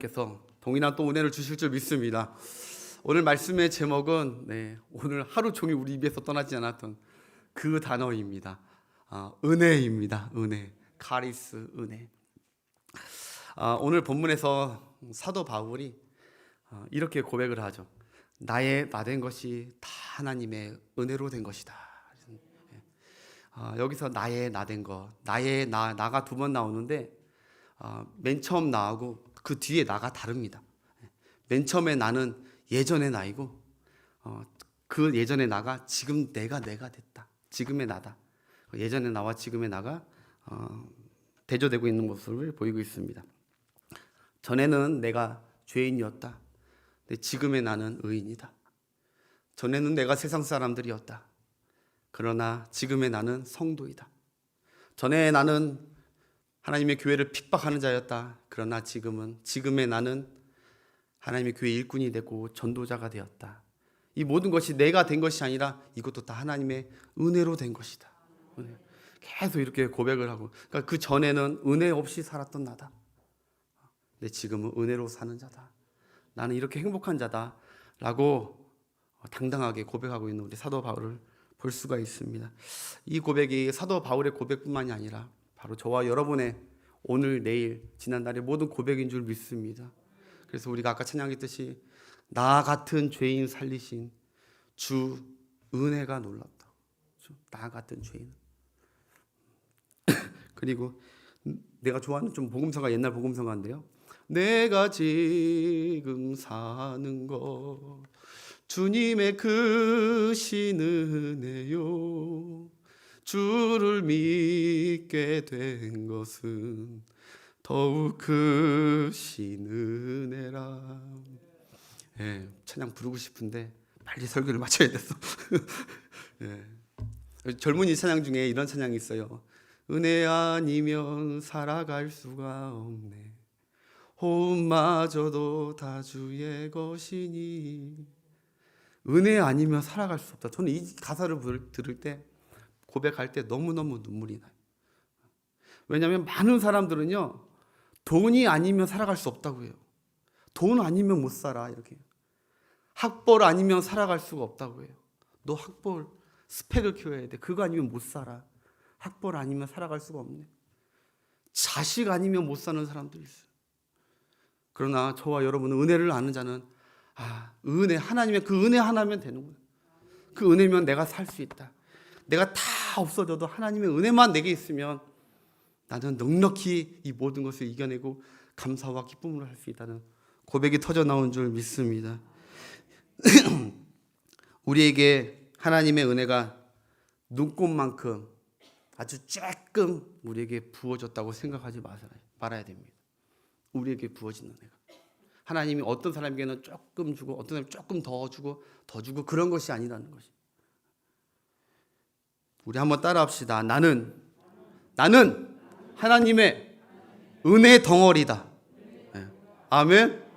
께서 동일한 또 은혜를 주실 줄 믿습니다. 오늘 말씀의 제목은 오늘 하루 종일 우리 입에서 떠나지 않았던 그 단어입니다. 은혜입니다. 은혜, 카리스, 은혜. 오늘 본문에서 사도 바울이 이렇게 고백을 하죠. 나의 나 된 것이 다 하나님의 은혜로 된 것이다. 여기서 나의 나 된 것, 나의 나가 두 번 나오는데 맨 처음 나하고 그 뒤에 나가 다릅니다. 맨 처음에 나는 예전의 나이고 그 예전의 나가 지금 내가 됐다. 지금의 나다. 예전의 나와 지금의 나가 대조되고 있는 모습을 보이고 있습니다. 전에는 내가 죄인이었다. 근데 지금의 나는 의인이다. 전에는 내가 세상 사람들이었다. 그러나 지금의 나는 성도이다. 전에 나는 하나님의 교회를 핍박하는 자였다. 그러나 지금의 나는 하나님의 교회 일꾼이 되고 전도자가 되었다. 이 모든 것이 내가 된 것이 아니라 이것도 다 하나님의 은혜로 된 것이다. 계속 이렇게 고백을 하고, 그러니까 그 전에는 은혜 없이 살았던 나다. 근데 지금은 은혜로 사는 자다. 나는 이렇게 행복한 자다라고 당당하게 고백하고 있는 우리 사도 바울을 볼 수가 있습니다. 이 고백이 사도 바울의 고백뿐만이 아니라 바로 저와 여러분의 오늘, 내일, 지난날의 모든 고백인 줄 믿습니다. 그래서 우리가 아까 찬양했듯이 나 같은 죄인 살리신 주 은혜가 놀랍다. 나 같은 죄인. 그리고 내가 좋아하는 좀 복음서가 옛날 복음서가인데요. 내가 지금 사는 것 주님의 크신 은혜요. 주를 믿게 된 것은 더욱 크신 은혜라. 찬양 부르고 싶은데 빨리 설교를 마쳐야 됐어. 젊은이 찬양 중에 이런 찬양이 있어요. 은혜 아니면 살아갈 수가 없네. 호흡마저도 다 주의 것이니. 은혜 아니면 살아갈 수 없다. 저는 이 가사를 들을 때, 고백할 때 너무너무 눈물이 나요. 왜냐하면 많은 사람들은요, 돈이 아니면 살아갈 수 없다고 해요. 돈 아니면 못 살아, 이렇게. 학벌 아니면 살아갈 수가 없다고 해요. 너 학벌 스펙을 키워야 돼. 그거 아니면 못 살아. 학벌 아니면 살아갈 수가 없네. 자식 아니면 못 사는 사람들이 있어요. 그러나 저와 여러분은 은혜를 아는 자는 은혜, 하나님의 그 은혜 하나면 되는구나. 그 은혜면 내가 살 수 있다. 내가 다 없어져도 하나님의 은혜만 내게 있으면 나는 넉넉히 이 모든 것을 이겨내고 감사와 기쁨으로 할 수 있다는 고백이 터져 나온 줄 믿습니다. 우리에게 하나님의 은혜가 눈곱만큼 아주 조금 우리에게 부어졌다고 생각하지 말아야 됩니다. 우리에게 부어진 은혜가. 하나님이 어떤 사람에게는 조금 주고 어떤 사람이 조금 더 주고 그런 것이 아니라는 것이. 우리 한번 따라합시다. 나는 하나님의 은혜 덩어리다. 아멘.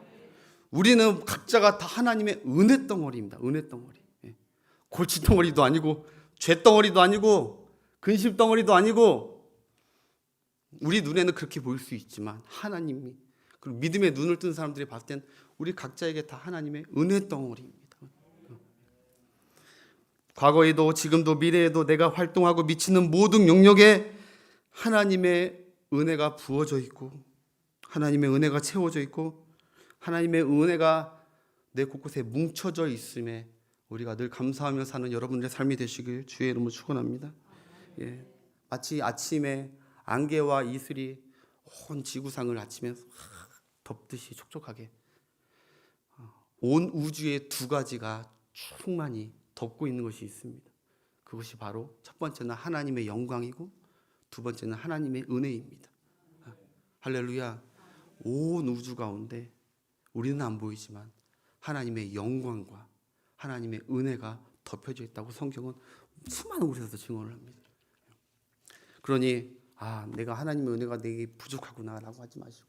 우리는 각자가 다 하나님의 은혜 덩어리입니다. 은혜 덩어리. 골치 덩어리도 아니고 죄 덩어리도 아니고 근심 덩어리도 아니고, 우리 눈에는 그렇게 보일 수 있지만 하나님이, 그리고 믿음의 눈을 뜬 사람들이 봤을 땐 우리 각자에게 다 하나님의 은혜 덩어리입니다. 과거에도 지금도 미래에도 내가 활동하고 미치는 모든 영역에 하나님의 은혜가 부어져 있고, 하나님의 은혜가 채워져 있고, 하나님의 은혜가 내 곳곳에 뭉쳐져 있음에 우리가 늘 감사하며 사는 여러분들의 삶이 되시길 주의 이름으로 축원합니다. 마치 아침에 안개와 이슬이 온 지구상을 아침에 덮듯이 촉촉하게 온 우주의 두 가지가 충만히 덮고 있는 것이 있습니다. 그것이 바로 첫 번째는 하나님의 영광이고 두 번째는 하나님의 은혜입니다. 할렐루야. 온 우주 가운데 우리는 안 보이지만 하나님의 영광과 하나님의 은혜가 덮여져 있다고 성경은 수많은 곳에서 증언을 합니다. 그러니 내가 하나님의 은혜가 내게 부족하구나라고 하지 마시고,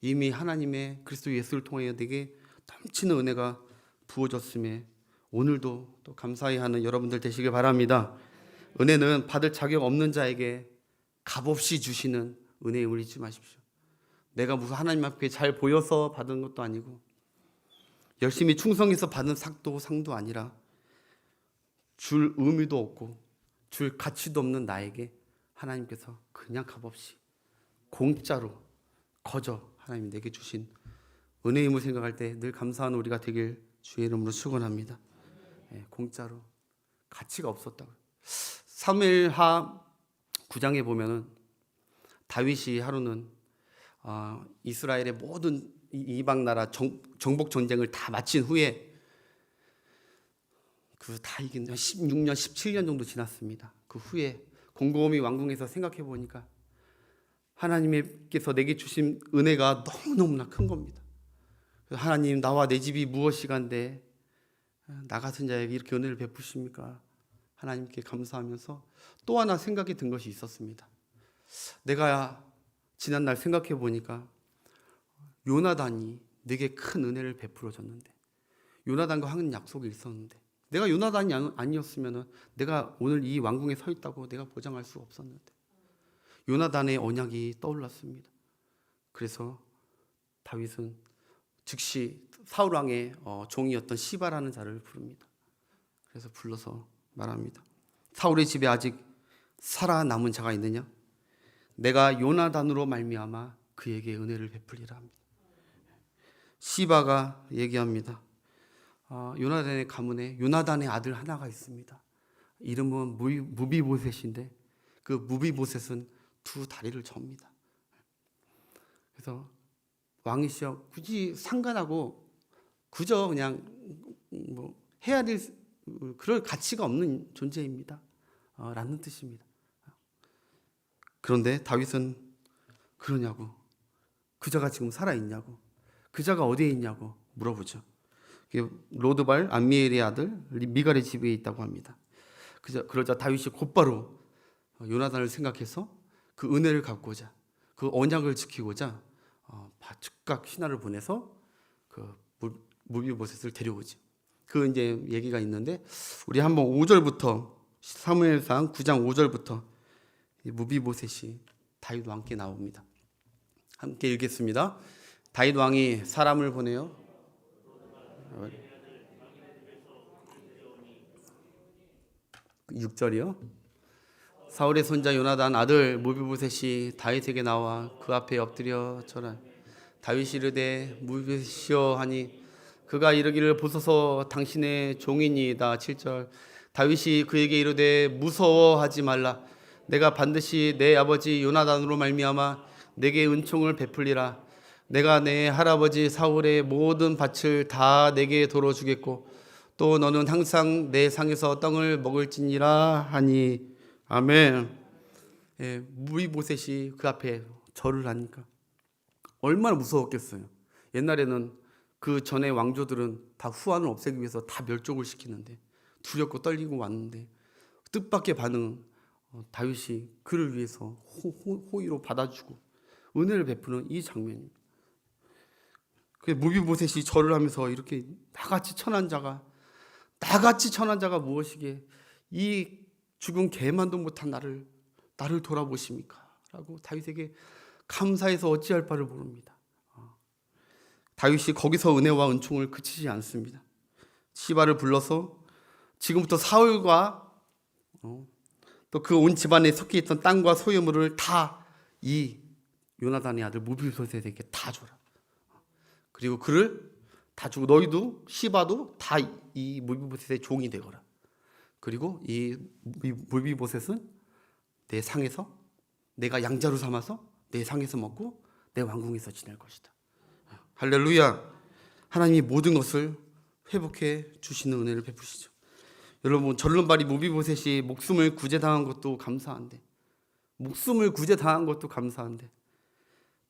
이미 하나님의 그리스도 예수를 통하여 내게 넘치는 은혜가 부어졌음에 오늘도 또 감사히 하는 여러분들 되시길 바랍니다. 은혜는 받을 자격 없는 자에게 값없이 주시는 은혜임을 잊지 마십시오. 내가 무슨 하나님 앞에 잘 보여서 받은 것도 아니고 열심히 충성해서 받은 상도 아니라 줄 의미도 없고 줄 가치도 없는 나에게 하나님께서 그냥 값없이 공짜로 거저 하나님이 내게 주신 은혜의 힘을 생각할 때 늘 감사한 우리가 되길 주의 이름으로 축원합니다. 공짜로 가치가 없었다고. 사무엘하 9장에 보면은 다윗이 하루는 이스라엘의 모든 이방 나라 정복 전쟁을 다 마친 후에 그 다 이긴 16년, 17년 정도 지났습니다. 그 후에 곰곰이 왕궁에서 생각해 보니까 하나님께서 내게 주신 은혜가 너무너무나 큰 겁니다. 하나님, 나와 내 집이 무엇이간데 나 같은 자에게 이렇게 은혜를 베푸십니까? 하나님께 감사하면서 또 하나 생각이 든 것이 있었습니다. 내가 지난날 생각해 보니까 요나단이 내게 큰 은혜를 베풀어 줬는데, 요나단과 한 약속이 있었는데, 내가 요나단이 아니었으면 내가 오늘 이 왕궁에 서 있다고 내가 보장할 수 없었는데, 요나단의 언약이 떠올랐습니다. 그래서 다윗은 즉시 사울 왕의 종이었던 시바라는 자를 부릅니다. 그래서 불러서 말합니다. 사울의 집에 아직 살아남은 자가 있느냐? 내가 요나단으로 말미암아 그에게 은혜를 베풀리라 합니다. 시바가 얘기합니다. 요나단의 가문에 요나단의 아들 하나가 있습니다. 이름은 무비보셋인데 그 무비보셋은 두 다리를 접니다. 그래서 왕이시여 굳이 상관하고 그저 그냥 뭐 해야 될 그럴 가치가 없는 존재입니다. 라는 뜻입니다. 그런데 다윗은 그러냐고, 그자가 지금 살아있냐고, 그자가 어디에 있냐고 물어보죠. 로드발 암미엘의 아들 미갈의 집에 있다고 합니다. 그러자 다윗이 곧바로 요나단을 생각해서 그 은혜를 갚고자, 그 언약을 지키고자 즉각 신하를 보내서 그 무비보셋을 데려오지. 그 이제 얘기가 있는데 우리 한번 5절부터 사무엘상 9장 5절부터 무비보셋이 다윗 왕께 나옵니다. 함께 읽겠습니다. 다윗 왕이 사람을 보내요. 6절이요. 사울의 손자 요나단 아들 무비보셋이 다윗에게 나와 그 앞에 엎드려 절하. 다윗이 이르되 무비보셋이여 하니 그가 이르기를 보소서 당신의 종이니이다. 7절. 다윗이 그에게 이르되 무서워하지 말라. 내가 반드시 내 아버지 요나단으로 말미암아 내게 은총을 베풀리라. 내가 내 할아버지 사울의 모든 밭을 다 내게 도로 주겠고 또 너는 항상 내 상에서 떡을 먹을지니라 하니. 아멘. 무비보셋이 그 앞에 절을 하니까 얼마나 무서웠겠어요. 옛날에는 그 전에 왕조들은 다 후환을 없애기 위해서 다 멸족을 시키는데 두렵고 떨리고 왔는데 뜻밖의 반응, 다윗이 그를 위해서 호의로 받아주고 은혜를 베푸는 이 장면입니다. 무비보셋이 절을 하면서 이렇게 나같이 천한 자가 무엇이게 이 죽은 개만도 못한 나를 돌아보십니까? 라고 다윗에게 감사해서 어찌할 바를 모릅니다. 다윗이 거기서 은혜와 은총을 그치지 않습니다. 시바를 불러서 지금부터 사울과 또 그 온 집안에 섞여 있던 땅과 소유물을 다 이 요나단의 아들 무비보셋에게 다 줘라. 그리고 그를 다 주고 너희도 시바도 다 이 무비보셋의 종이 되거라. 그리고 이 무비보셋은 내 상에서 내가 양자로 삼아서 내 상에서 먹고 내 왕궁에서 지낼 것이다. 할렐루야. 하나님이 모든 것을 회복해 주시는 은혜를 베푸시죠. 여러분, 절름발이 무비보셋이 목숨을 구제당한 것도 감사한데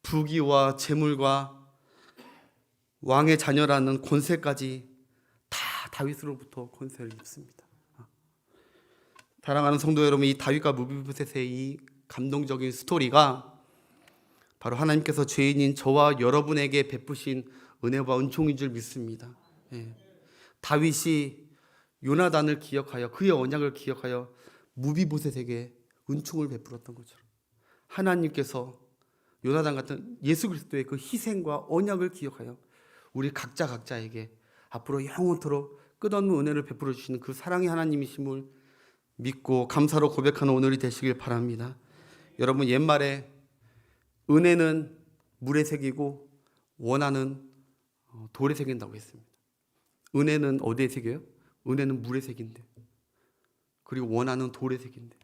부귀와 재물과 왕의 자녀라는 권세까지 다 다윗으로부터 권세를 입습니다. 사랑하는 성도 여러분, 이 다윗과 무비보셋의 이 감동적인 스토리가 바로 하나님께서 죄인인 저와 여러분에게 베푸신 은혜와 은총인 줄 믿습니다. 다윗이 요나단을 기억하여 그의 언약을 기억하여 무비보셋에게 은총을 베풀었던 것처럼 하나님께서 요나단 같은 예수 그리스도의 그 희생과 언약을 기억하여 우리 각자에게 앞으로 영원토록 끝없는 은혜를 베풀어 주시는 그 사랑의 하나님이심을 믿고 감사로 고백하는 오늘이 되시길 바랍니다. 여러분, 옛말에 은혜는 물에 새기고 원하는 돌에 새긴다고 했습니다. 은혜는 어디에 새겨요? 은혜는 물에 새긴대. 그리고 원하는 돌에 새긴대.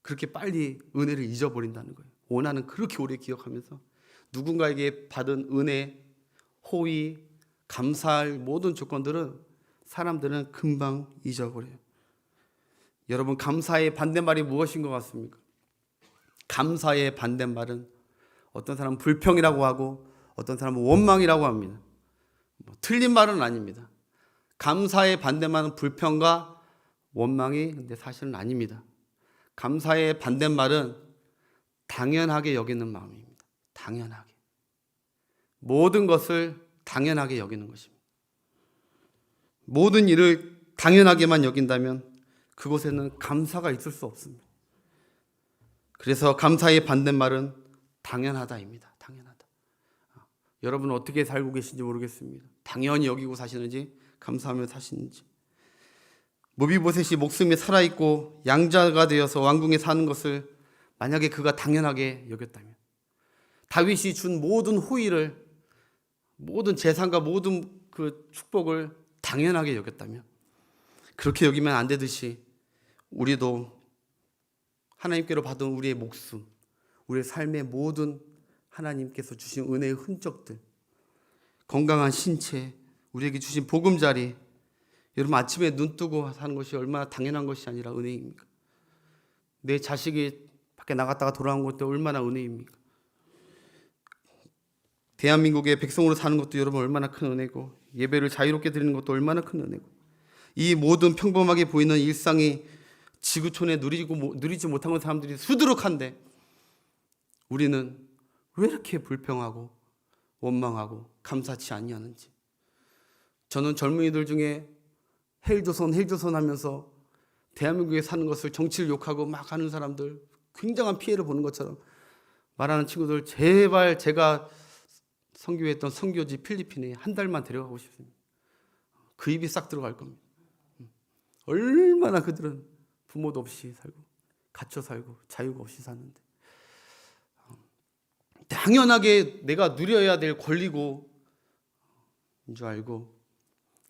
그렇게 빨리 은혜를 잊어버린다는 거예요. 원하는 그렇게 오래 기억하면서 누군가에게 받은 은혜, 호의, 감사할 모든 조건들은 사람들은 금방 잊어버려요. 여러분, 감사의 반대말이 무엇인 것 같습니까? 감사의 반대말은 어떤 사람은 불평이라고 하고 어떤 사람은 원망이라고 합니다. 틀린 말은 아닙니다. 감사의 반대말은 불평과 원망이 근데 사실은 아닙니다. 감사의 반대말은 당연하게 여기는 마음입니다. 당연하게. 모든 것을 당연하게 여기는 것입니다. 모든 일을 당연하게만 여긴다면 그곳에는 감사가 있을 수 없습니다. 그래서 감사의 반대말은 당연하다입니다. 당연하다. 여러분은 어떻게 살고 계신지 모르겠습니다. 당연히 여기고 사시는지 감사하며 사시는지. 무비보셋이 목숨이 살아있고 양자가 되어서 왕궁에 사는 것을 만약에 그가 당연하게 여겼다면, 다윗이 준 모든 호의를, 모든 재산과 모든 그 축복을 당연하게 여겼다면, 그렇게 여기면 안 되듯이 우리도 하나님께로 받은 우리의 목숨, 우리의 삶의 모든 하나님께서 주신 은혜의 흔적들, 건강한 신체, 우리에게 주신 보금자리, 여러분 아침에 눈 뜨고 사는 것이 얼마나 당연한 것이 아니라 은혜입니까? 내 자식이 밖에 나갔다가 돌아온 것도 얼마나 은혜입니까? 대한민국의 백성으로 사는 것도 여러분 얼마나 큰 은혜고, 예배를 자유롭게 드리는 것도 얼마나 큰 은혜고, 이 모든 평범하게 보이는 일상이 지구촌에 누리지 못한 사람들이 수두룩한데 우리는 왜 이렇게 불평하고 원망하고 감사치 아니하는지. 저는 젊은이들 중에 헬조선 하면서 대한민국에 사는 것을 정치를 욕하고 막 하는 사람들, 굉장한 피해를 보는 것처럼 말하는 친구들, 제발 제가 선교했던 선교지 필리핀에 한 달만 데려가고 싶습니다. 그 입이 싹 들어갈 겁니다. 얼마나 그들은 부모도 없이 살고 갇혀 살고 자유가 없이 사는데, 당연하게 내가 누려야 될 권리고 인 줄 알고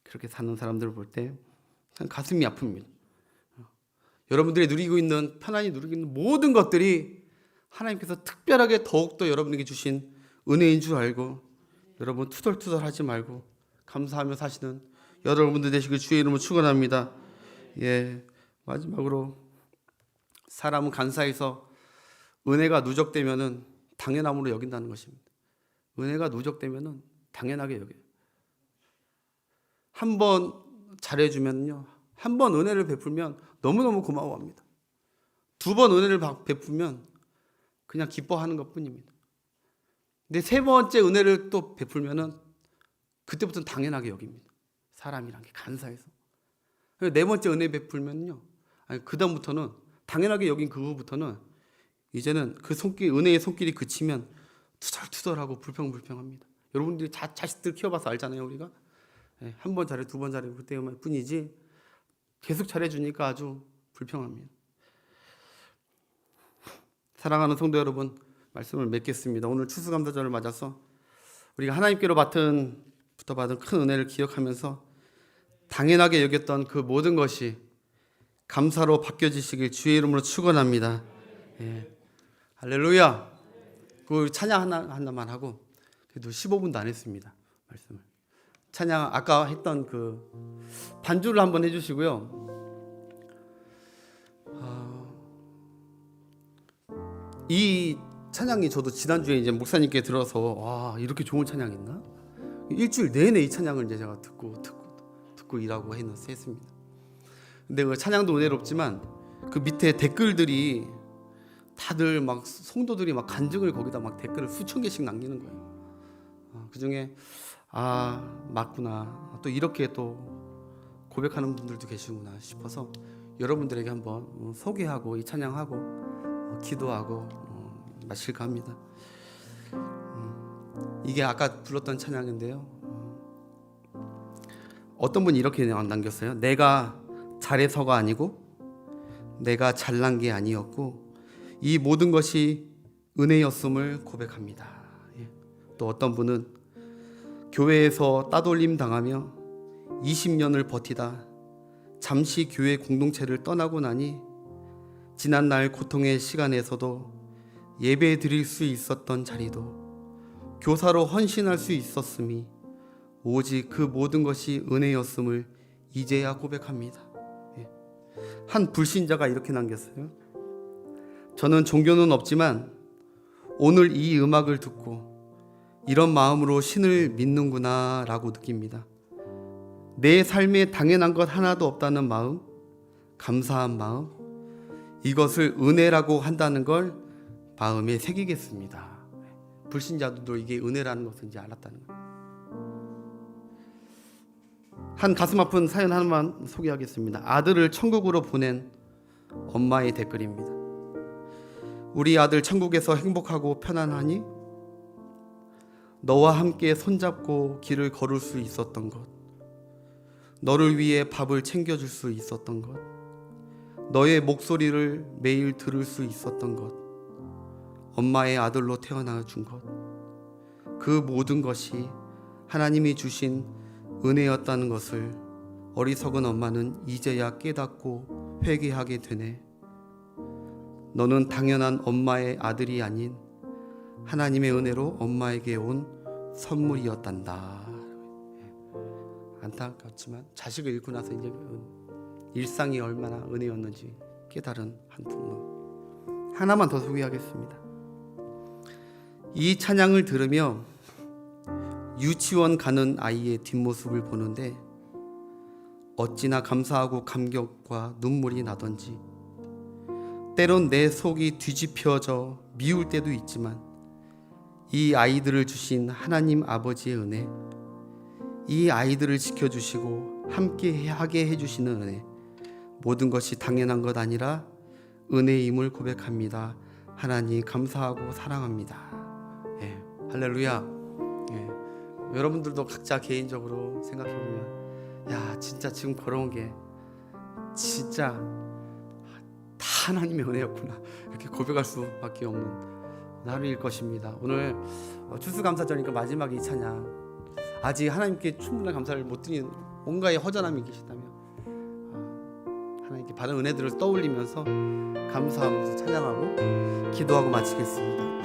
그렇게 사는 사람들을 볼 때 가슴이 아픕니다. 여러분들이 누리고 있는, 편안히 누리고 있는 모든 것들이 하나님께서 특별하게 더욱더 여러분에게 주신 은혜인 줄 알고, 여러분 투덜투덜 하지 말고 감사하며 사시는 여러분들 되시길 주의 이름으로 축원합니다. 예, 마지막으로 사람은 간사해서 은혜가 누적되면은 당연함으로 여긴다는 것입니다. 은혜가 누적되면은 당연하게 여겨요. 한 번 잘해주면요, 한 번 은혜를 베풀면 너무너무 고마워합니다. 두 번 은혜를 베풀면 그냥 기뻐하는 것뿐입니다. 근데 세 번째 은혜를 또 베풀면은 그때부터는 당연하게 여깁니다. 사람이란 게 간사해서. 네 번째 은혜 베풀면요, 그 다음부터는 당연하게 여긴 그 후부터는 이제는 그 손길, 은혜의 손길이 그치면 투덜투덜하고 불평불평합니다. 여러분들이 자식들 키워봐서 알잖아요. 우리가 한 번 잘해, 두 번 잘해 그때만 뿐이지 계속 잘해주니까 아주 불평합니다. 사랑하는 성도 여러분, 말씀을 맺겠습니다. 오늘 추수감사절을 맞아서 우리가 하나님께로 받은 큰 은혜를 기억하면서 당연하게 여겼던 그 모든 것이 감사로 바뀌어지시길 주의 이름으로 축원합니다. 예. 할렐루야. 그 찬양 하나만 하고, 그래도 15분도 안 했습니다. 말씀을. 찬양 아까 했던 그 반주를 한번 해주시고요. 이 찬양이 저도 지난주에 이제 목사님께 들어서, 와, 이렇게 좋은 찬양이 있나? 일주일 내내 이 찬양을 이제 제가 듣고 일하고 했습니다. 근데 그 찬양도 은혜롭지만 그 밑에 댓글들이 다들 막 성도들이 막 간증을 거기다 막 댓글을 수천 개씩 남기는 거예요. 그 중에 맞구나, 또 이렇게 또 고백하는 분들도 계시구나 싶어서 여러분들에게 한번 소개하고 이 찬양하고 기도하고 마실까 합니다. 이게 아까 불렀던 찬양인데요. 어떤 분이 이렇게 남겼어요. 내가 잘해서가 아니고 내가 잘난 게 아니었고 이 모든 것이 은혜였음을 고백합니다. 또 어떤 분은 교회에서 따돌림 당하며 20년을 버티다 잠시 교회 공동체를 떠나고 나니 지난날 고통의 시간에서도 예배 드릴 수 있었던 자리도 교사로 헌신할 수 있었음이 오직 그 모든 것이 은혜였음을 이제야 고백합니다. 한 불신자가 이렇게 남겼어요. 저는 종교는 없지만 오늘 이 음악을 듣고 이런 마음으로 신을 믿는구나 라고 느낍니다. 내 삶에 당연한 것 하나도 없다는 마음, 감사한 마음, 이것을 은혜라고 한다는 걸 마음에 새기겠습니다. 불신자들도 이게 은혜라는 것을 이제 알았다는 거예요. 한 가슴 아픈 사연 하나만 소개하겠습니다. 아들을 천국으로 보낸 엄마의 댓글입니다. 우리 아들 천국에서 행복하고 편안하니? 너와 함께 손잡고 길을 걸을 수 있었던 것, 너를 위해 밥을 챙겨줄 수 있었던 것, 너의 목소리를 매일 들을 수 있었던 것, 엄마의 아들로 태어나 준 것, 그 모든 것이 하나님이 주신 은혜였다는 것을 어리석은 엄마는 이제야 깨닫고 회개하게 되네. 너는 당연한 엄마의 아들이 아닌 하나님의 은혜로 엄마에게 온 선물이었단다. 안타깝지만 자식을 잃고 나서 이제 일상이 얼마나 은혜였는지 깨달은 한 부분. 하나만 더 소개하겠습니다. 이 찬양을 들으며 유치원 가는 아이의 뒷모습을 보는데 어찌나 감사하고 감격과 눈물이 나던지, 때론 내 속이 뒤집혀져 미울 때도 있지만 이 아이들을 주신 하나님 아버지의 은혜, 이 아이들을 지켜주시고 함께 하게 해주시는 은혜, 모든 것이 당연한 것 아니라 은혜임을 고백합니다. 하나님 감사하고 사랑합니다. 할렐루야. 여러분들도 각자 개인적으로 생각해보면, 야, 진짜 지금 걸어온 게 진짜 다 하나님의 은혜였구나, 이렇게 고백할 수밖에 없는 하루일 것입니다. 오늘 추수감사절이니까 마지막 이 찬양, 아직 하나님께 충분한 감사를 못 드리는 뭔가의 허전함이 계시다면 하나님께 받은 은혜들을 떠올리면서 감사하면서 찬양하고 기도하고 마치겠습니다.